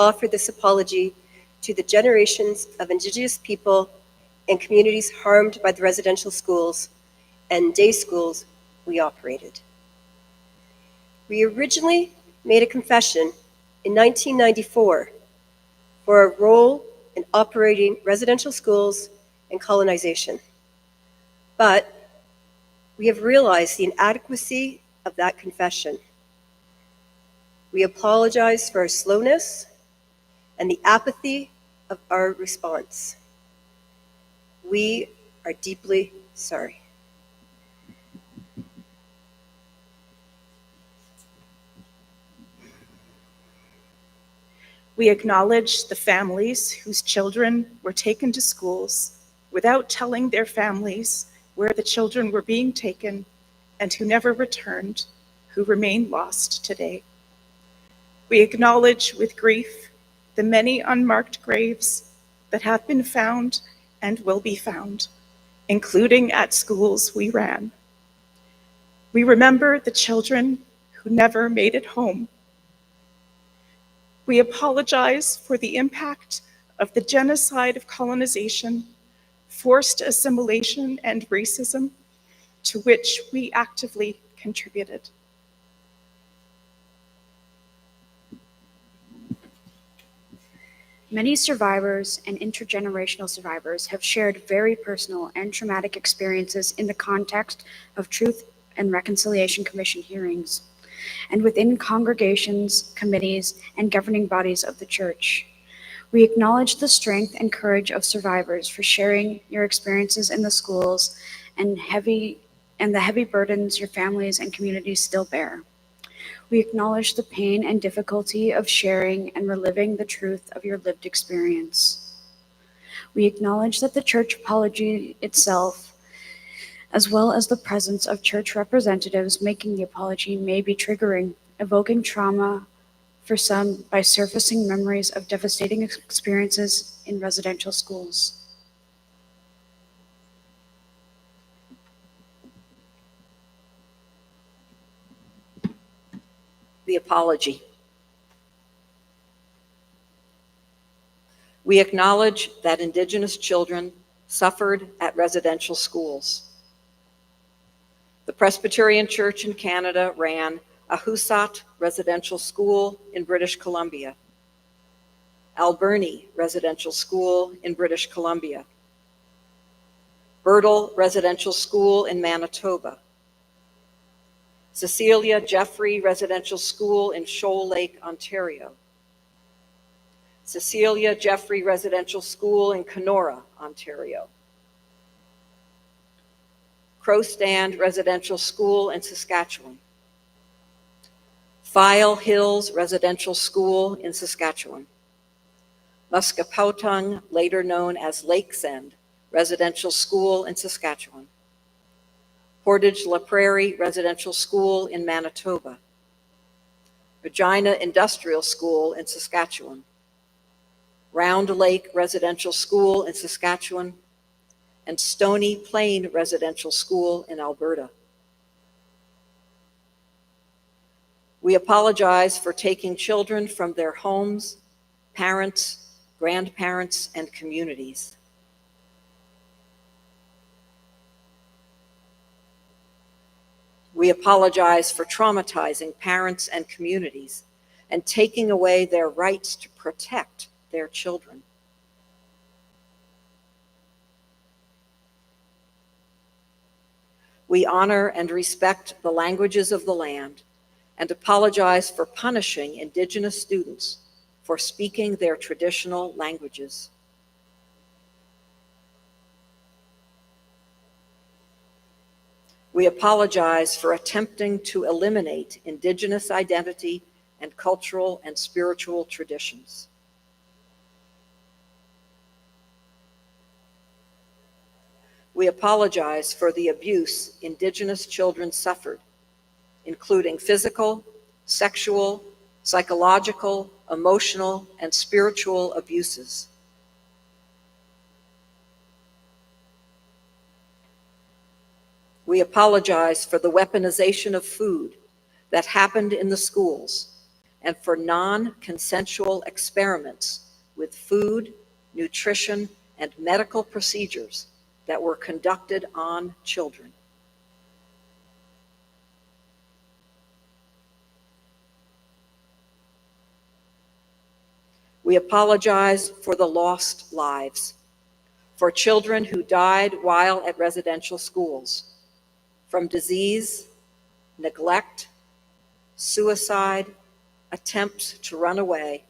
offer this apology to the generations of Indigenous people and communities harmed by the residential schools and day schools we operated. We originally made a confession in 1994 for our role in operating residential schools and colonization. But we have realized the inadequacy of that confession. We apologize for our slowness and the apathy of our response. We are deeply sorry. We acknowledge the families whose children were taken to schools without telling their families where the children were being taken and who never returned, who remain lost today. We acknowledge with grief the many unmarked graves that have been found and will be found, including at schools we ran. We remember the children who never made it home. We apologize for the impact of the genocide of colonization, forced assimilation, and racism to which we actively contributed. Many survivors and intergenerational survivors have shared very personal and traumatic experiences in the context of Truth and Reconciliation Commission hearings, and within congregations, committees, and governing bodies of the Church. We acknowledge the strength and courage of survivors for sharing your experiences in the schools and the heavy burdens your families and communities still bear. We acknowledge the pain and difficulty of sharing and reliving the truth of your lived experience. We acknowledge that the church apology itself, as well as the presence of church representatives making the apology, may be triggering, evoking trauma for some by surfacing memories of devastating experiences in residential schools. The apology. We acknowledge that Indigenous children suffered at residential schools. The Presbyterian Church in Canada ran a Husat residential school in British Columbia, Alberni Residential School in British Columbia, Birtle Residential School in Manitoba, Cecilia Jeffrey Residential School in Shoal Lake, Ontario, Cecilia Jeffrey Residential School in Kenora, Ontario, Crow Stand Residential School in Saskatchewan, File Hills Residential School in Saskatchewan, Muskapautung, later known as Lakesend Residential School in Saskatchewan, Portage La Prairie Residential School in Manitoba, Regina Industrial School in Saskatchewan, Round Lake Residential School in Saskatchewan, and Stony Plain Residential School in Alberta. We apologize for taking children from their homes, parents, grandparents, and communities. We apologize for traumatizing parents and communities and taking away their rights to protect their children. We honor and respect the languages of the land and apologize for punishing Indigenous students for speaking their traditional languages. We apologize for attempting to eliminate Indigenous identity and cultural and spiritual traditions. We apologize for the abuse Indigenous children suffered, including physical, sexual, psychological, emotional, and spiritual abuses. We apologize for the weaponization of food that happened in the schools and for non-consensual experiments with food, nutrition, and medical procedures that were conducted on children. We apologize for the lost lives, for children who died while at residential schools, from disease, neglect, suicide, attempts to run away,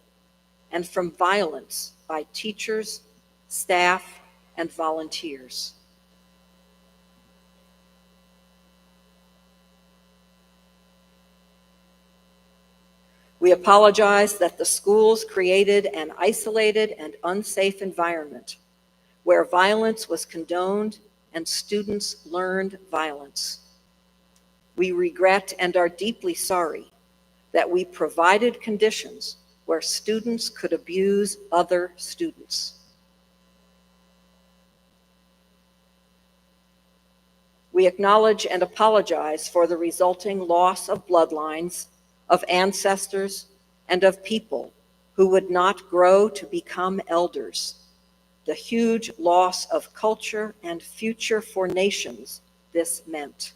and from violence by teachers, staff, and volunteers. We apologize that the schools created an isolated and unsafe environment where violence was condoned and students learned violence. We regret and are deeply sorry that we provided conditions where students could abuse other students. We acknowledge and apologize for the resulting loss of bloodlines, of ancestors, and of people who would not grow to become elders, the huge loss of culture and future for nations this meant.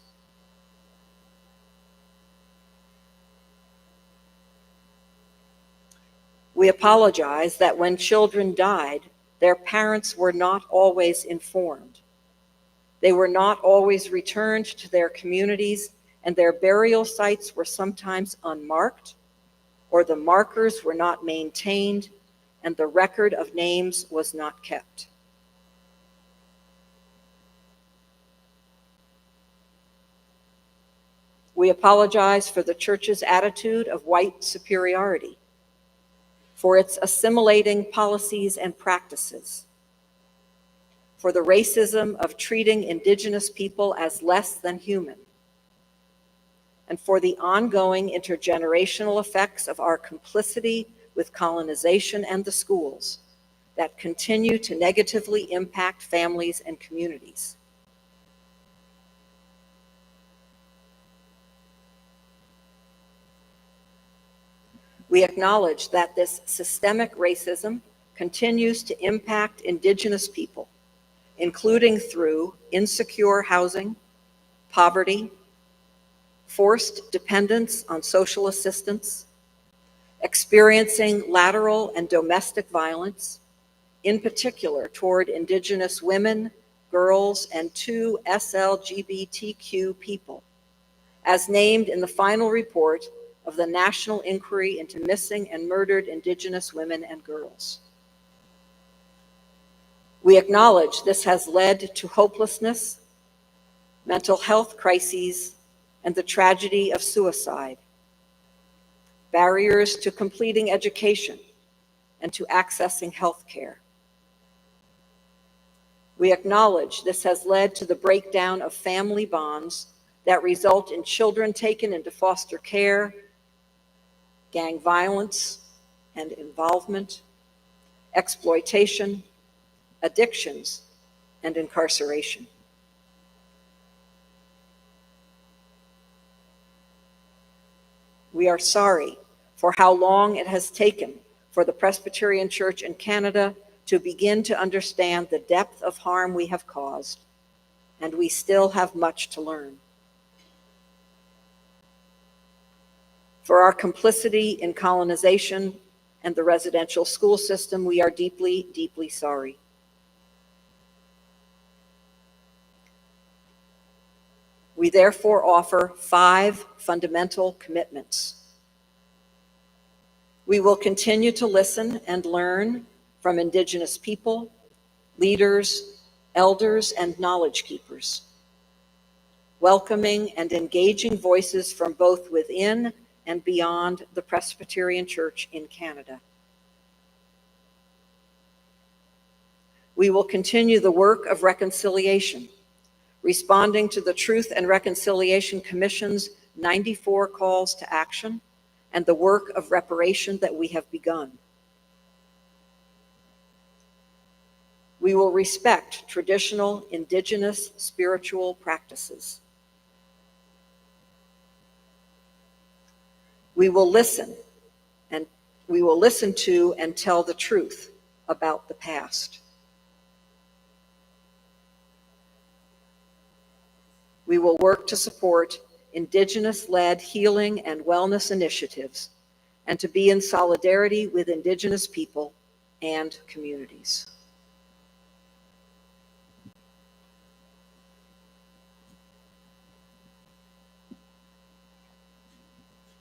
We apologize that when children died, their parents were not always informed. They were not always returned to their communities, and their burial sites were sometimes unmarked, or the markers were not maintained, and the record of names was not kept. We apologize for the church's attitude of white superiority, for its assimilating policies and practices, for the racism of treating indigenous people as less than human, and for the ongoing intergenerational effects of our complicity with colonization and the schools that continue to negatively impact families and communities. We acknowledge that this systemic racism continues to impact indigenous people, including through insecure housing, poverty, forced dependence on social assistance, experiencing lateral and domestic violence, in particular toward Indigenous women, girls, and 2 SLGBTQ people, as named in the final report of the National Inquiry into Missing and Murdered Indigenous Women and Girls. We acknowledge this has led to hopelessness, mental health crises, and the tragedy of suicide, barriers to completing education and to accessing health care. We acknowledge this has led to the breakdown of family bonds that result in children taken into foster care, gang violence and involvement, exploitation, addictions, and incarceration. We are sorry for how long it has taken for the Presbyterian Church in Canada to begin to understand the depth of harm we have caused, and we still have much to learn. For our complicity in colonization and the residential school system, we are deeply, deeply sorry. We therefore offer 5 fundamental commitments. We will continue to listen and learn from Indigenous people, leaders, elders, and knowledge keepers, welcoming and engaging voices from both within and beyond the Presbyterian Church in Canada. We will continue the work of reconciliation, responding to the Truth and Reconciliation Commission's 94 calls to action and the work of reparation that we have begun. We will respect traditional Indigenous spiritual practices. We will listen We will listen to and tell the truth about the past. We will work to support Indigenous-led healing and wellness initiatives and to be in solidarity with Indigenous people and communities.